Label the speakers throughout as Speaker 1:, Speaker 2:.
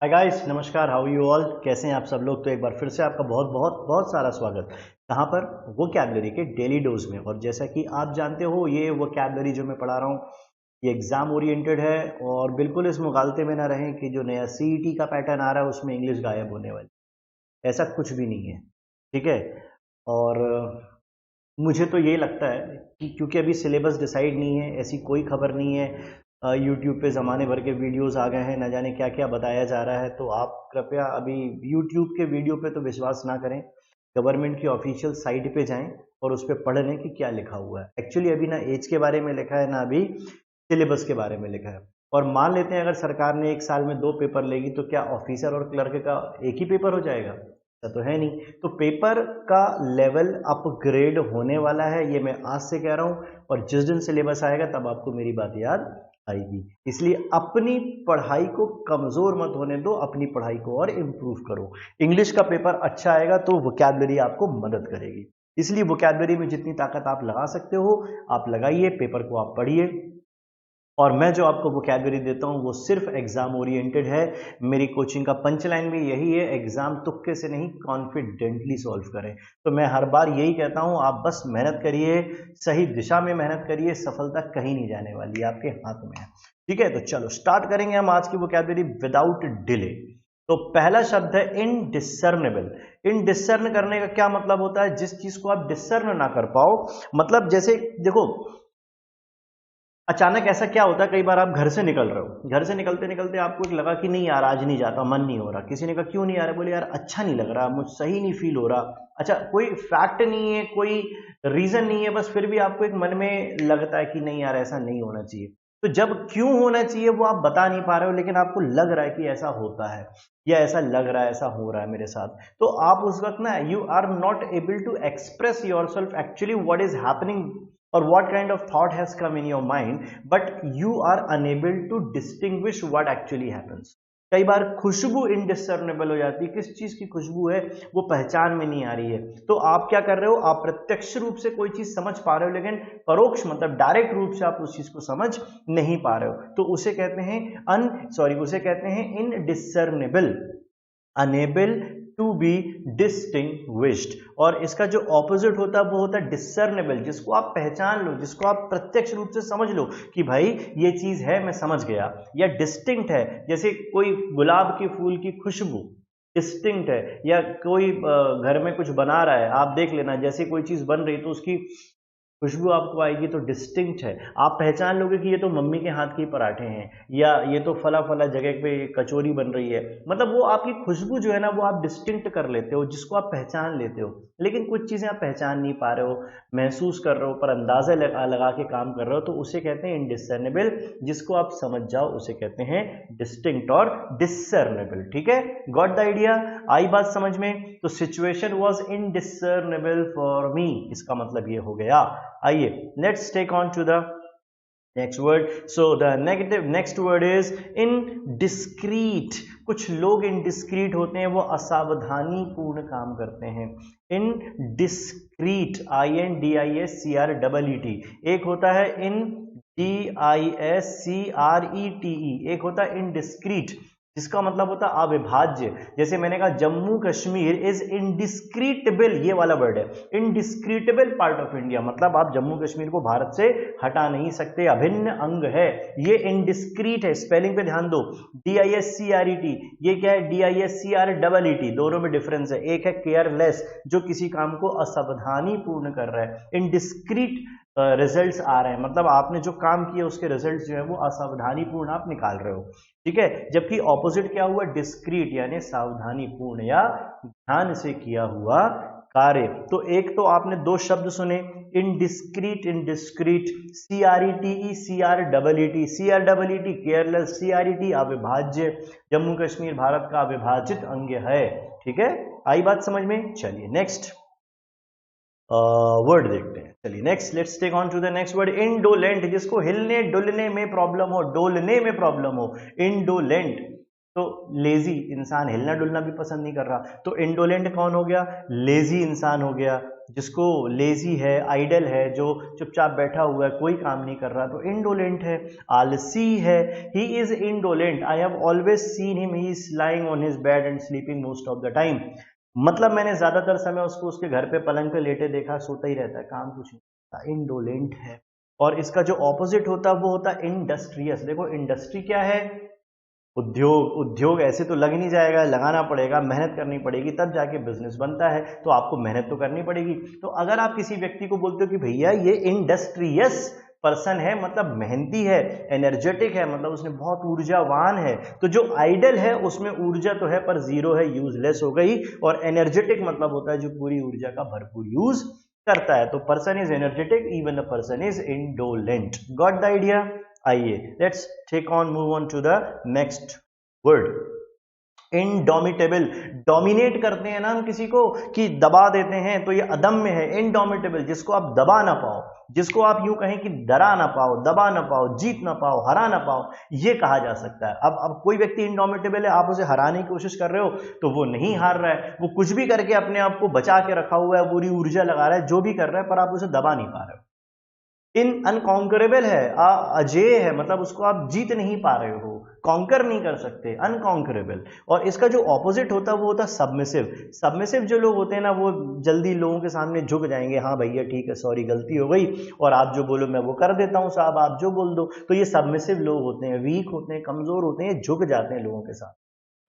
Speaker 1: Hi guys, नमस्कार। How you all? कैसे हैं आप सब लोग? तो एक बार फिर से आपका बहुत बहुत बहुत सारा स्वागत। कहाँ पर? वोकैबुलरी के डेली डोज में। और जैसा कि आप जानते हो, ये वोकैबुलरी जो मैं पढ़ा रहा हूँ ये एग्जाम ओरिएंटेड है। और बिल्कुल इस मुगालते में ना रहें कि जो नया सीईटी का पैटर्न आ रहा है उसमें इंग्लिश गायब होने वाली, ऐसा कुछ भी नहीं है। ठीक है। और मुझे तो ये लगता है कि क्योंकि अभी सिलेबस डिसाइड नहीं है, ऐसी कोई खबर नहीं है। यूट्यूब पे ज़माने भर के वीडियोस आ गए हैं, न जाने क्या क्या बताया जा रहा है। तो आप कृपया अभी यूट्यूब के वीडियो पे तो विश्वास ना करें। गवर्नमेंट की ऑफिशियल साइट पे जाएं और उस पर पढ़ लें कि क्या लिखा हुआ है। एक्चुअली अभी ना एज के बारे में लिखा है, ना अभी सिलेबस के बारे में लिखा है। और मान लेते हैं अगर सरकार ने एक साल में 2 पेपर लेगी, तो क्या ऑफिसर और क्लर्क का एक ही पेपर हो जाएगा? ऐसा तो है नहीं। तो पेपर का लेवल अपग्रेड होने वाला है, ये मैं आज से कह रहा हूं। और जिस दिन सिलेबस आएगा तब आपको मेरी बात याद आएगी। इसलिए अपनी पढ़ाई को कमजोर मत होने दो, अपनी पढ़ाई को और इम्प्रूव करो। इंग्लिश का पेपर अच्छा आएगा तो वोकैबुलरी आपको मदद करेगी। इसलिए वोकैबुलरी में जितनी ताकत आप लगा सकते हो आप लगाइए, पेपर को आप पढ़िए। और मैं जो आपको वोकैबुलरी देता हूं वो सिर्फ एग्जाम ओरिएंटेड है। मेरी कोचिंग का पंचलाइन भी यही है, एग्जाम तुक्के से नहीं, कॉन्फिडेंटली सॉल्व करें। तो मैं हर बार यही कहता हूं, आप बस मेहनत करिए, सही दिशा में मेहनत करिए, सफलता कहीं नहीं जाने वाली, आपके हाथ में है। ठीक है, तो चलो स्टार्ट करेंगे हम आज की वोकैबुलरी विदाउट डिले। तो पहला शब्द है इनडिसर्नेबल। इनडिसर्न करने का क्या मतलब होता है? जिस चीज को आप डिसर्न ना कर पाओ। मतलब जैसे देखो, अचानक ऐसा क्या होता है, कई बार आप घर से निकल रहे हो, घर से निकलते निकलते आपको एक लगा कि नहीं यार आज नहीं जाता, मन नहीं हो रहा। किसी ने कहा क्यों नहीं आ रहा? बोले यार अच्छा नहीं लग रहा, मुझे सही नहीं फील हो रहा। अच्छा, कोई फैक्ट नहीं है, कोई रीजन नहीं है, बस फिर भी आपको एक मन में लगता है कि नहीं यार ऐसा नहीं होना चाहिए। तो जब क्यों होना चाहिए वो आप बता नहीं पा रहे हो, लेकिन आपको लग रहा है कि ऐसा होता है, या ऐसा लग रहा है, ऐसा हो रहा है मेरे साथ। तो आप उस वक्त ना, you are not able to express yourself actually what is happening or what kind of thought has come in your mind, but you are unable to distinguish what actually happens. कई बार खुशबू इनडिसर्नेबल हो जाती है, किस चीज की खुशबू है वो पहचान में नहीं आ रही है। तो आप क्या कर रहे हो, आप प्रत्यक्ष रूप से कोई चीज समझ पा रहे हो, लेकिन परोक्ष मतलब डायरेक्ट रूप से आप उस चीज को समझ नहीं पा रहे हो। तो उसे कहते हैं उसे कहते हैं इनडिसर्नेबल, अनेबल टू बी डिस्टिंग्विश्ड। और इसका जो ऑपोजिट होता है वो होता है डिसर्नेबल, जिसको आप पहचान लो, जिसको आप प्रत्यक्ष रूप से समझ लो कि भाई ये चीज है, मैं समझ गया। या डिस्टिंक्ट है, जैसे कोई गुलाब के फूल की खुशबू डिस्टिंक्ट है। या कोई घर में कुछ बना रहा है, आप देख लेना, जैसे कोई चीज बन रही तो उसकी खुशबू आपको आएगी तो डिस्टिंक्ट है। आप पहचान लोगे कि ये तो मम्मी के हाथ के पराठे हैं, या ये तो फला फला जगह पे कचौरी बन रही है। मतलब वो आपकी खुशबू जो है ना, वो आप डिस्टिंक्ट कर लेते हो, जिसको आप पहचान लेते हो। लेकिन कुछ चीजें आप पहचान नहीं पा रहे हो, महसूस कर रहे हो, पर अंदाजा लगा के काम कर रहे हो, तो उसे कहते हैं इनडिसर्नेबल। जिसको आप समझ जाओ उसे कहते हैं डिस्टिंक्ट और डिसर्नेबल। ठीक है, गॉट द आइडिया? आई बात समझ में? तो situation was indiscernible for me, इसका मतलब ये हो गया। आइए let's take on to the next word. So the next word is indiscreet. कुछ लोग इनडिस्क्रीट होते हैं, वो असावधानी पूर्ण काम करते हैं। Indiscrete, INDISCREET। एक होता है INDISCRETE, एक होता है इनडिस्क्रीट, जिसका मतलब होता है अविभाज्य। जैसे मैंने कहा जम्मू कश्मीर इज इनडिस्क्रीटेबल, ये वाला वर्ड है, इनडिस्क्रीटेबल पार्ट ऑफ इंडिया, मतलब आप जम्मू कश्मीर को भारत से हटा नहीं सकते, अभिन्न अंग है। ये इनडिस्क्रीट है, स्पेलिंग पे ध्यान दो। DISCRET, ये क्या है? DISCREET। दोनों में डिफरेंस है, एक है केयरलेस, जो किसी काम को असावधानी पूर्ण कर रहा है। इनडिस्क्रीट रिजल्ट्स आ रहे हैं, मतलब आपने जो काम किया उसके रिजल्ट्स जो है वो असावधानी पूर्ण आप निकाल रहे हो। ठीक है, जबकि ऑपोजिट क्या हुआ? डिस्क्रीट, यानी सावधानी पूर्ण या ध्यान से किया हुआ कार्य। तो एक तो आपने दो शब्द सुने, indiscrete, indiscrete, CRET careless, CRET अविभाज्य। जम्मू कश्मीर भारत का अविभाजित अंग है। ठीक है, आई बात समझ में? चलिए नेक्स्ट वर्ड देखते हैं। चलिए next, let's take on to the next word, indolent. जिसको हिलने डुलने में प्रॉब्लम हो, डोलने में प्रॉब्लम हो, इंडोलेंट। तो लेजी इंसान हिलना डुलना भी पसंद नहीं कर रहा, तो इंडोलेंट कौन हो गया? लेजी इंसान हो गया। जिसको लेजी है, आइडल है, जो चुपचाप बैठा हुआ है, कोई काम नहीं कर रहा, तो इंडोलेंट है, आलसी है। He is indolent, I have always seen him, he is lying on his bed and sleeping most of the time. मतलब मैंने ज्यादातर समय उसको उसके घर पे पलंग पे लेटे देखा, सोता ही रहता है, काम कुछ नहीं करता, इंडोलेंट है। और इसका जो ऑपोजिट होता है वो होता है इंडस्ट्रियस। देखो इंडस्ट्री क्या है? उद्योग। उद्योग ऐसे तो लग नहीं जाएगा, लगाना पड़ेगा, मेहनत करनी पड़ेगी, तब जाके बिजनेस बनता है, तो आपको मेहनत तो करनी पड़ेगी। तो अगर आप किसी व्यक्ति को बोलते हो कि भैया ये इंडस्ट्रियस पर्सन है, मतलब मेहनती है, एनर्जेटिक है, मतलब उसने बहुत ऊर्जावान है, तो जो आइडल है उसमें ऊर्जा तो है पर जीरो है, यूजलेस हो गई। और एनर्जेटिक मतलब होता है जो पूरी ऊर्जा का भरपूर यूज करता है। तो person is energetic, even a person is indolent. Got the idea? आइए let's take on, move on to the next word, indomitable. Dominate करते हैं ना हम किसी को, कि दबा देते हैं, तो ये अदम्य है, इनडोमिटेबल, जिसको आप दबा ना पाओ, जिसको आप यूं कहें कि डरा ना पाओ, दबा ना पाओ, जीत ना पाओ, हरा ना पाओ, ये कहा जा सकता है। अब कोई व्यक्ति इनडोमिटेबल है, आप उसे हराने की कोशिश कर रहे हो तो वो नहीं हार रहा है, वो कुछ भी करके अपने आप को बचा के रखा हुआ है, पूरी ऊर्जा लगा रहा है, जो भी कर रहा है, पर आप उसे दबा नहीं पा रहे हो। इन अनकॉन्करेबल है, अजेय है, मतलब उसको आप जीत नहीं पा रहे हो, कॉन्कर नहीं कर सकते, अनकॉन्करेबल। और इसका जो ऑपोजिट होता है वो होता है सबमिसिव। सबमिसिव जो लोग होते हैं ना, वो जल्दी लोगों के सामने झुक जाएंगे, हाँ भैया ठीक है, सॉरी गलती हो गई, और आप जो बोलो मैं वो कर देता हूँ साहब, आप जो बोल दो। तो ये सबमिसिव लोग होते हैं, वीक होते हैं, कमजोर होते हैं, झुक जाते हैं लोगों के साथ।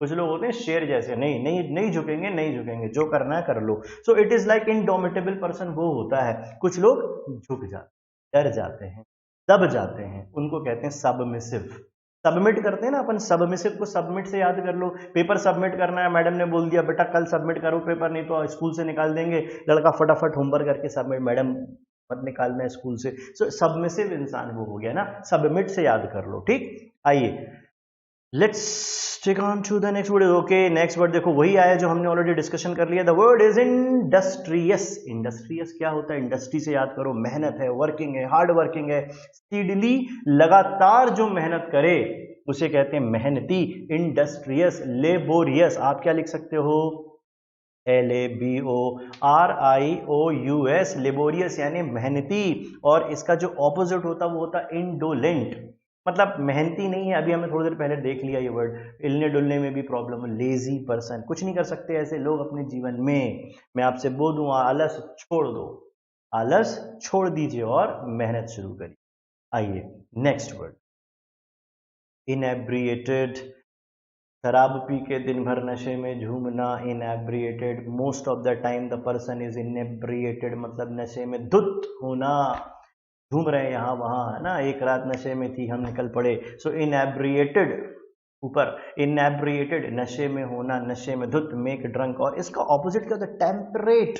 Speaker 1: कुछ लोग होते हैं शेर जैसे, नहीं नहीं नहीं झुकेंगे, नहीं झुकेंगे, जो करना है कर लो। So it is like indomitable person वो होता है। कुछ लोग झुक जाते, डर जाते हैं, दब जाते हैं, उनको कहते हैं सबमिसिव। सबमिट करते हैं ना अपन, सबमिसिव को सबमिट से याद कर लो। पेपर सबमिट करना है, मैडम ने बोल दिया बेटा कल सबमिट करो पेपर, नहीं तो स्कूल से निकाल देंगे। लड़का फटाफट होमवर्क करके सबमिट, मैडम मत निकालना है स्कूल से। सो सबमिसिव इंसान वो हो गया ना, सबमिट से याद कर लो, ठीक। आइए let's take on to the next word. Okay next word देखो वही आया जो हमने ऑलरेडी डिस्कशन कर लिया। The word is industrious. Industrious क्या होता है? इंडस्ट्री से याद करो, मेहनत है, वर्किंग है, हार्ड वर्किंग है, स्पीडली, लगातार जो मेहनत करे उसे कहते हैं मेहनती। इंडस्ट्रियस। लेबोरियस आप क्या लिख सकते हो? LABORIOUS, लेबोरियस यानी मेहनती। और इसका जो ऑपोजिट होता है वो होता है इंडोलेंट, मतलब मेहनती नहीं है। अभी हमें थोड़ी देर पहले देख लिया ये वर्ड, हिलने डुलने में भी प्रॉब्लम है, लेजी पर्सन, कुछ नहीं कर सकते ऐसे लोग अपने जीवन में। मैं आपसे बोलूं आलस छोड़ दो, आलस छोड़ दीजिए और मेहनत शुरू करिए। आइए नेक्स्ट वर्ड, इनएब्रिएटेड। शराब पी के दिन भर नशे में झूमना, inebriated. Most of the time the person is inebriated, मतलब नशे में धुत होना, घूम रहे हैं यहाँ वहाँ, है ना, एक रात नशे में थी हम निकल पड़े। सो इनएब्रिएटेड, ऊपर इनएब्रिएटेड, नशे में होना, नशे में धुत, मेक ड्रंक। और इसका ऑपोजिट क्या होता है? टेम्परेट।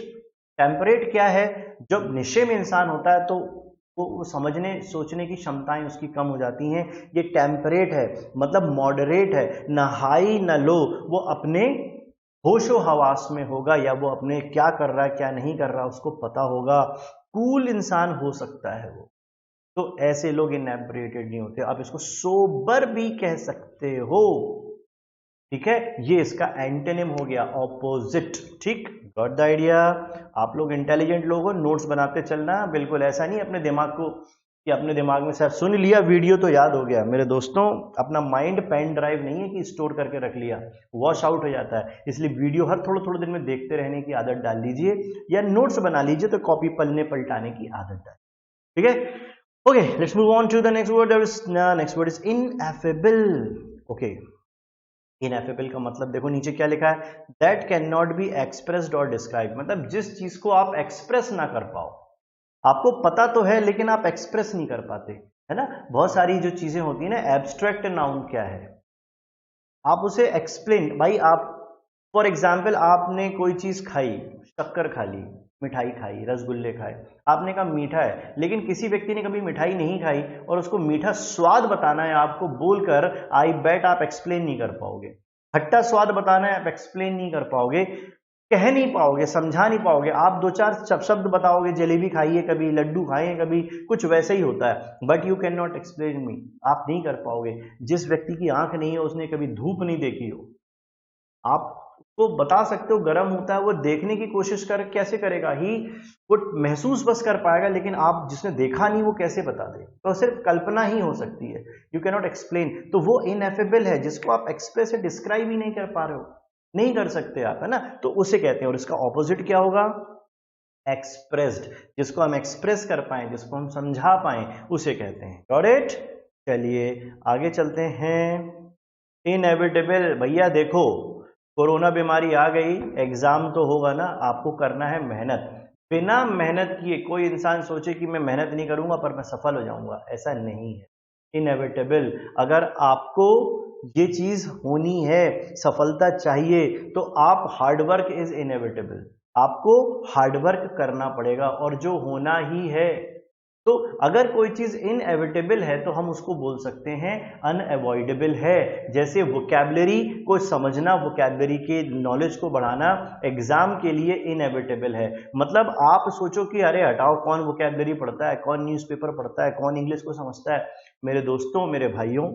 Speaker 1: टेम्परेट क्या है? जब नशे में इंसान होता है तो वो समझने सोचने की क्षमताएं उसकी कम हो जाती हैं। ये टेम्परेट है, मतलब मॉडरेट है, न हाई न लो, वो अपने होशो हवास में होगा, या वो अपने क्या कर रहा है क्या नहीं कर रहा उसको पता होगा, कूल इंसान हो सकता है वो। तो ऐसे लोग इनएब्रिएटेड नहीं होते। आप इसको सोबर भी कह सकते हो, ठीक है। ये इसका एंटोनिम हो गया, ऑपोजिट, ठीक। Got the idea? आप लोग इंटेलिजेंट लोग हो, नोट्स बनाते चलना, बिल्कुल ऐसा नहीं अपने दिमाग को कि अपने दिमाग में सर सुन लिया वीडियो तो याद हो गया। मेरे दोस्तों अपना माइंड पेन ड्राइव नहीं है कि स्टोर करके रख लिया, वॉश आउट हो जाता है। इसलिए वीडियो हर थोड़े थोड़े दिन में देखते रहने की आदत डाल लीजिए, या नोट्स बना लीजिए, तो कॉपी पलने पलटाने की आदत डाल, ठीक है। Okay let's move on to the next word. Next word is ineffable. Okay ineffable का मतलब देखो नीचे क्या लिखा है, that can not be expressed और डिस्क्राइब, मतलब जिस चीज को आप एक्सप्रेस ना कर पाओ, आपको पता तो है लेकिन आप एक्सप्रेस नहीं कर पाते, है ना। बहुत सारी जो चीजें होती है ना, एब्स्ट्रैक्ट नाउन क्या है, आप उसे एक्सप्लेन, भाई आप फॉर एग्जाम्पल आपने कोई चीज खाई, शक्कर खा ली, मिठाई खाई, रसगुल्ले खाए, आपने कहा मीठा है, लेकिन किसी व्यक्ति ने कभी मिठाई नहीं खाई और उसको मीठा स्वाद बताना है आपको बोलकर, आई बेट आप एक्सप्लेन नहीं कर पाओगे। खट्टा स्वाद बताना है आप एक्सप्लेन नहीं कर पाओगे, कह नहीं पाओगे, समझा नहीं पाओगे। आप दो चार शब्द बताओगे, जलेबी खाइए कभी, लड्डू खाइए कभी, कुछ वैसे ही होता है, but you can not explain me, आप नहीं कर पाओगे। जिस व्यक्ति की आंख नहीं है उसने कभी धूप नहीं देखी हो, आप वो बता सकते हो गर्म होता है, वो देखने की कोशिश कर कैसे करेगा ही, वो महसूस बस कर पाएगा, लेकिन आप जिसने देखा नहीं वो कैसे बता दे, तो सिर्फ कल्पना ही हो सकती है, यू कैन नॉट एक्सप्लेन। तो वो इनएफेबल है जिसको आप एक्सप्रेस से डिस्क्राइब ही नहीं कर पा रहे हो, नहीं कर सकते आप, है ना, तो उसे कहते हैं। और इसका ऑपोजिट क्या होगा? एक्सप्रेस्ड, जिसको हम एक्सप्रेस कर पाए, जिसको हम समझा पाए, उसे कहते हैं। Got it? चलिए आगे चलते हैं। इनएविटेबल, भैया देखो कोरोना बीमारी आ गई, एग्जाम तो होगा ना, आपको करना है मेहनत। बिना मेहनत किए कोई इंसान सोचे कि मैं मेहनत नहीं करूंगा पर मैं सफल हो जाऊंगा, ऐसा नहीं है। इनएविटेबल, अगर आपको ये चीज होनी है, सफलता चाहिए, तो आप हार्डवर्क इज इनएविटेबल, आपको हार्डवर्क करना पड़ेगा, और जो होना ही है। तो अगर कोई चीज इनएविटेबल है तो हम उसको बोल सकते हैं अनअवॉइडेबल है। जैसे वोकैबुलरी को समझना, वोकैबुलरी के नॉलेज को बढ़ाना एग्जाम के लिए इनएविटेबल है। मतलब आप सोचो कि अरे हटाओ, कौन वोकैबुलरी पढ़ता है, कौन न्यूज़पेपर पढ़ता है, कौन इंग्लिश को समझता है। मेरे दोस्तों, मेरे भाइयों,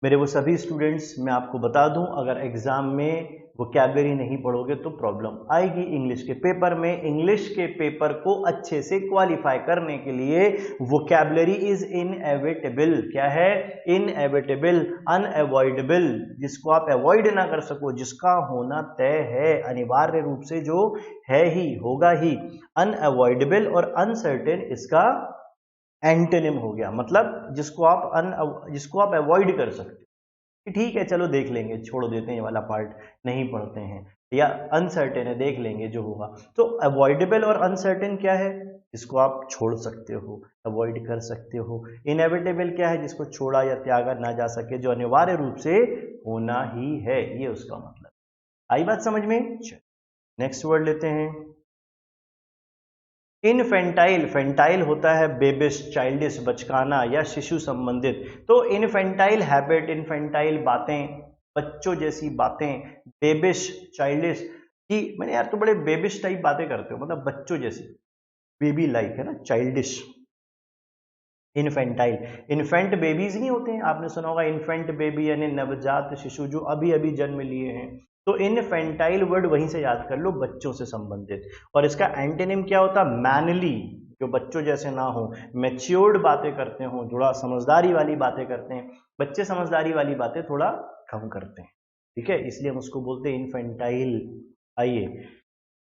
Speaker 1: मेरे वो सभी स्टूडेंट्स, मैं आपको बता दूं, अगर एग्जाम में वोकैबुलरी नहीं पढ़ोगे तो प्रॉब्लम आएगी इंग्लिश के पेपर में। इंग्लिश के पेपर को अच्छे से क्वालिफाई करने के लिए वोकैबुलरी इज इनएविटेबल। क्या है? इनएविटेबल, अनअवॉइडेबल, जिसको आप अवॉइड ना कर सको, जिसका होना तय है, अनिवार्य रूप से जो है ही होगा ही। अनअवॉइडेबल और अनसर्टेन इसका एंटोनिम हो गया, मतलब जिसको आप अवॉइड कर सकते हो। ठीक है चलो देख लेंगे, छोड़ देते हैं ये वाला पार्ट, नहीं पढ़ते हैं, या अनसर्टेन है, देख लेंगे जो होगा। तो अवॉइडेबल और अनसर्टेन क्या है? जिसको आप छोड़ सकते हो, अवॉइड कर सकते हो। इनएविटेबल क्या है? जिसको छोड़ा या त्यागा ना जा सके, जो अनिवार्य रूप से होना ही है, ये उसका मतलब। आई बात समझ में? नेक्स्ट वर्ड लेते हैं। इनफेंटाइल, फेंटाइल होता है बेबिश, चाइल्डिश, बचकाना या शिशु संबंधित। तो इनफेंटाइल हैबिट, इनफेंटाइल बातें, बच्चों जैसी बातें, बेबिश, चाइल्डिश, कि मैंने यार तो बड़े बेबिश टाइप बातें करते हो, मतलब बच्चों जैसी, बेबी लाइक, है ना, चाइल्डिश। इनफेंटाइल, इन्फेंट बेबीज नहीं होते हैं, आपने सुना होगा इन्फेंट बेबी यानी नवजात शिशु जो अभी अभी जन्म लिए हैं। तो इनफेंटाइल वर्ड वहीं से याद कर लो, बच्चों से संबंधित। और इसका एंटोनिम क्या होता है? मैनली, जो बच्चों जैसे ना हो, मैच्योर्ड बातें करते हो, थोड़ा समझदारी वाली बातें करते हैं। बच्चे समझदारी वाली बातें थोड़ा कम करते हैं, ठीक है, इसलिए हम उसको बोलते हैं इनफेंटाइल। आइए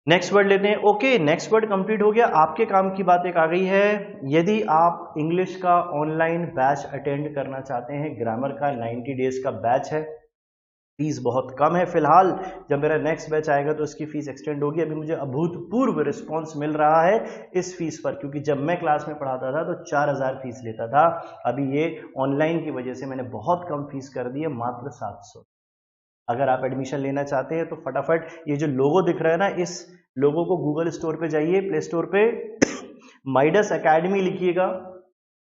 Speaker 1: नेक्स्ट वर्ड लेते हैं। ओके, नेक्स्ट वर्ड कंप्लीट हो गया, आपके काम की बात एक आ गई है। यदि आप इंग्लिश का ऑनलाइन बैच अटेंड करना चाहते हैं, ग्रामर का 90 डेज का बैच है, फीस बहुत कम है फिलहाल, जब मेरा नेक्स्ट बैच आएगा तो इसकी फीस एक्सटेंड होगी। अभी मुझे अभूतपूर्व रिस्पांस मिल रहा है इस फीस पर, क्योंकि जब मैं क्लास में पढ़ाता था तो 4000 फीस लेता था, अभी ये ऑनलाइन की वजह से मैंने बहुत कम फीस कर दी है, मात्र 700। अगर आप एडमिशन लेना चाहते हैं तो फटाफट ये जो लोगो दिख रहा है ना, इस लोगो को गूगल स्टोर पे जाइए, प्ले स्टोर पे माइडस एकेडमी लिखिएगा,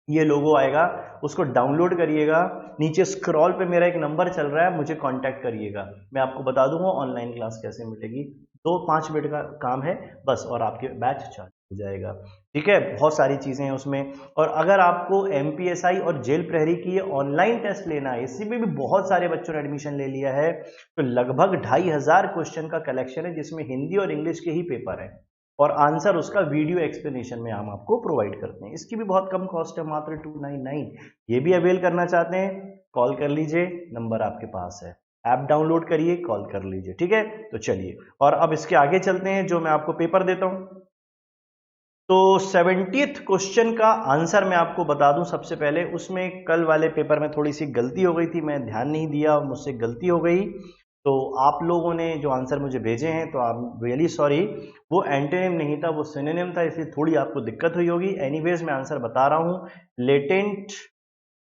Speaker 1: ये लोगो आएगा, उसको डाउनलोड करिएगा, नीचे स्क्रॉल पे मेरा एक नंबर चल रहा है, मुझे कांटेक्ट करिएगा, मैं आपको बता दूंगा ऑनलाइन क्लास कैसे मिलेगी। 2-5 मिनट का काम है बस, और आपके बैच चालू हो जाएगा, ठीक है। बहुत सारी चीजें हैं उसमें। और अगर आपको एमपीएसआई और जेल प्रहरी की ऑनलाइन टेस्ट लेना है, इसी में भी बहुत सारे बच्चों ने एडमिशन ले लिया है, तो लगभग 2500 क्वेश्चन का कलेक्शन है, जिसमें हिंदी और इंग्लिश के ही पेपर है, और आंसर उसका वीडियो एक्सप्लेनेशन में हम आपको प्रोवाइड करते हैं। इसकी भी बहुत कम कॉस्ट है, मात्र 299। ये भी अवेल करना चाहते हैं, कॉल कर लीजिए, नंबर आपके पास है, ऐप डाउनलोड करिए, कॉल कर लीजिए, ठीक है। तो चलिए, और अब इसके आगे चलते हैं, जो मैं आपको पेपर देता हूं। तो 70th क्वेश्चन का आंसर मैं आपको बता दूं सबसे पहले, उसमें कल वाले पेपर में थोड़ी सी गलती हो गई थी, मैं ध्यान नहीं दिया, मुझसे गलती हो गई, तो आप लोगों ने जो आंसर मुझे भेजे हैं, तो आप रियली सॉरी, वो एंटोनिम नहीं था, वो सिनोनिम था, इसलिए थोड़ी आपको दिक्कत हुई होगी। एनीवेज मैं आंसर बता रहा हूँ। लेटेंट,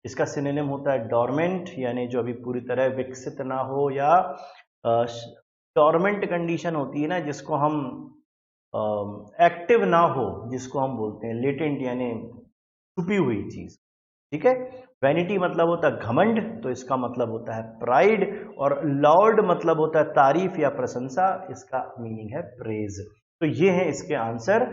Speaker 1: इसका सिनोनिम होता है डोरमेंट, यानी जो अभी पूरी तरह विकसित ना हो, या डोरमेंट कंडीशन होती है ना, जिसको हम एक्टिव ना हो, जिसको हम बोलते हैं लेटेंट, यानी छुपी हुई चीज, ठीक है। वैनिटी मतलब होता है घमंड, तो इसका मतलब होता है प्राइड, और लॉर्ड मतलब होता है तारीफ या प्रशंसा, इसका मीनिंग है प्रेज। तो ये है इसके आंसर।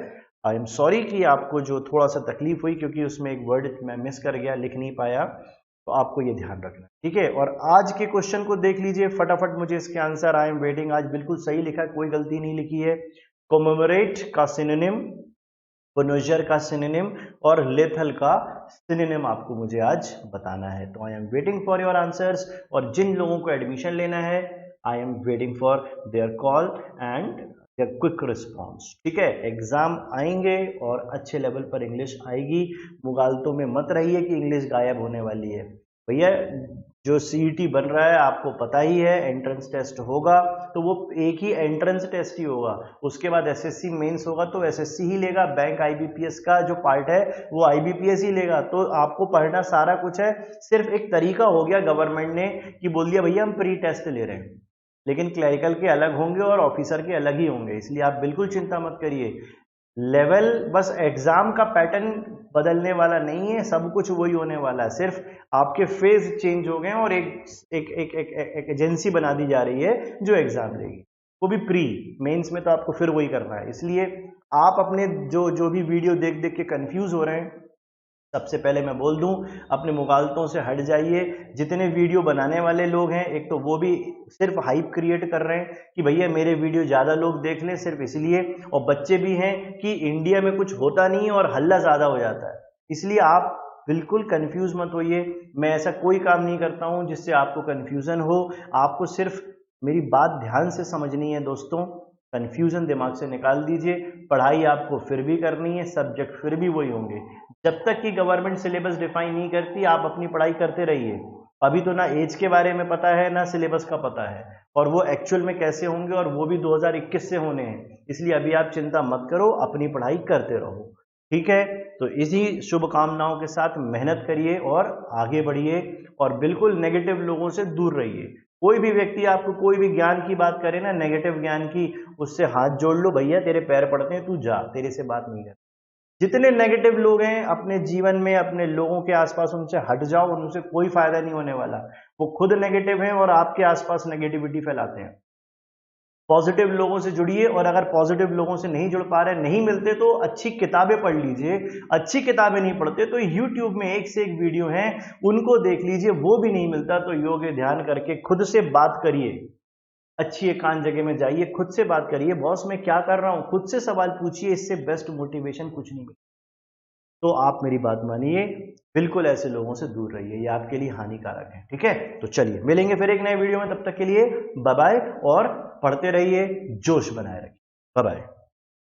Speaker 1: आई एम सॉरी कि आपको जो थोड़ा सा तकलीफ हुई, क्योंकि उसमें एक वर्ड मैं मिस कर गया, लिख नहीं पाया, तो आपको ये ध्यान रखना। ठीक है। और आज के क्वेश्चन को देख लीजिए फटाफट, मुझे इसके आंसर। आई एम वेटिंग आज बिल्कुल सही लिखा है, कोई गलती नहीं लिखी है। कोमेमोरेट का सिनोनिम, पुनोजर का सिनोनिम और लेथल का सिनोनिम आपको मुझे आज बताना है। तो I am waiting for your answers. और जिन लोगों को एडमिशन लेना है, I am waiting for their call and their quick response. ठीक है, एग्जाम आएंगे और अच्छे लेवल पर इंग्लिश आएगी। मुगालतों में मत रहिए कि इंग्लिश गायब होने वाली है भैया। जो सीईटी बन रहा है आपको पता ही है, एंट्रेंस टेस्ट होगा तो वो एक ही एंट्रेंस टेस्ट ही होगा, उसके बाद एसएससी मेंस होगा तो एसएससी ही लेगा। बैंक आईबीपीएस का जो पार्ट है वो आईबीपीएस ही लेगा। तो आपको पढ़ना सारा कुछ है, सिर्फ एक तरीका हो गया गवर्नमेंट ने कि बोल दिया भैया हम प्री टेस्ट ले रहे हैं, लेकिन क्लरिकल के अलग होंगे और ऑफिसर के अलग ही होंगे। इसलिए आप बिल्कुल चिंता मत करिए। लेवल बस एग्जाम का पैटर्न बदलने वाला नहीं है, सब कुछ वही होने वाला है, सिर्फ आपके फेज चेंज हो गए और एक एजेंसी बना दी जा रही है जो एग्जाम लेगी, वो भी प्री। मेंस में तो आपको फिर वही करना है। इसलिए आप अपने जो भी वीडियो देख देख के कंफ्यूज हो रहे हैं, सबसे पहले मैं बोल दूं अपने मुगालतों से हट जाइए। जितने वीडियो बनाने वाले लोग हैं, एक तो वो भी सिर्फ हाइप क्रिएट कर रहे हैं कि भैया मेरे वीडियो ज्यादा लोग देख लें सिर्फ इसलिए, और बच्चे भी हैं कि इंडिया में कुछ होता नहीं है और हल्ला ज्यादा हो जाता है। इसलिए आप बिल्कुल कंफ्यूज मत होइए। मैं ऐसा कोई काम नहीं करता हूं जिससे आपको कंफ्यूजन हो। आपको सिर्फ मेरी बात ध्यान से समझनी है दोस्तों। कंफ्यूजन दिमाग से निकाल दीजिए। पढ़ाई आपको फिर भी करनी है, सब्जेक्ट फिर भी वही होंगे। जब तक कि गवर्नमेंट सिलेबस डिफाइन नहीं करती, आप अपनी पढ़ाई करते रहिए। अभी तो ना एज के बारे में पता है ना सिलेबस का पता है, और वो एक्चुअल में कैसे होंगे, और वो भी 2021 से होने हैं। इसलिए अभी आप चिंता मत करो, अपनी पढ़ाई करते रहो। ठीक है, तो इसी शुभकामनाओं के साथ मेहनत करिए और आगे बढ़िए, और बिल्कुल नेगेटिव लोगों से दूर रहिए। कोई भी व्यक्ति आपको कोई भी ज्ञान की बात करे ना, नेगेटिव ज्ञान की, उससे हाथ जोड़ लो, भैया तेरे पैर पड़ते हैं, तू जा, तेरे से बात नहीं कर। जितने नेगेटिव लोग हैं अपने जीवन में, अपने लोगों के आसपास, उनसे हट जाओ, उनसे कोई फायदा नहीं होने वाला। वो खुद नेगेटिव हैं और आपके आसपास नेगेटिविटी फैलाते हैं। पॉजिटिव लोगों से जुड़िए, और अगर पॉजिटिव लोगों से नहीं जुड़ पा रहे, नहीं मिलते, तो अच्छी किताबें पढ़ लीजिए। अच्छी किताबें नहीं पढ़ते तो यूट्यूब में एक से एक वीडियो हैं, उनको देख लीजिए। वो भी नहीं मिलता तो योग ध्यान करके खुद से बात करिए। अच्छी एकांत जगह में जाइए, खुद से बात करिए, बॉस मैं क्या कर रहा हूं, खुद से सवाल पूछिए। इससे बेस्ट मोटिवेशन कुछ नहीं मिलता। तो आप मेरी बात मानिए, बिल्कुल ऐसे लोगों से दूर रहिए, ये आपके लिए हानिकारक है। ठीक है, तो चलिए मिलेंगे फिर एक नए वीडियो में, तब तक के लिए बाय बाय, और पढ़ते रहिए, जोश बनाए रखिए। Bye bye.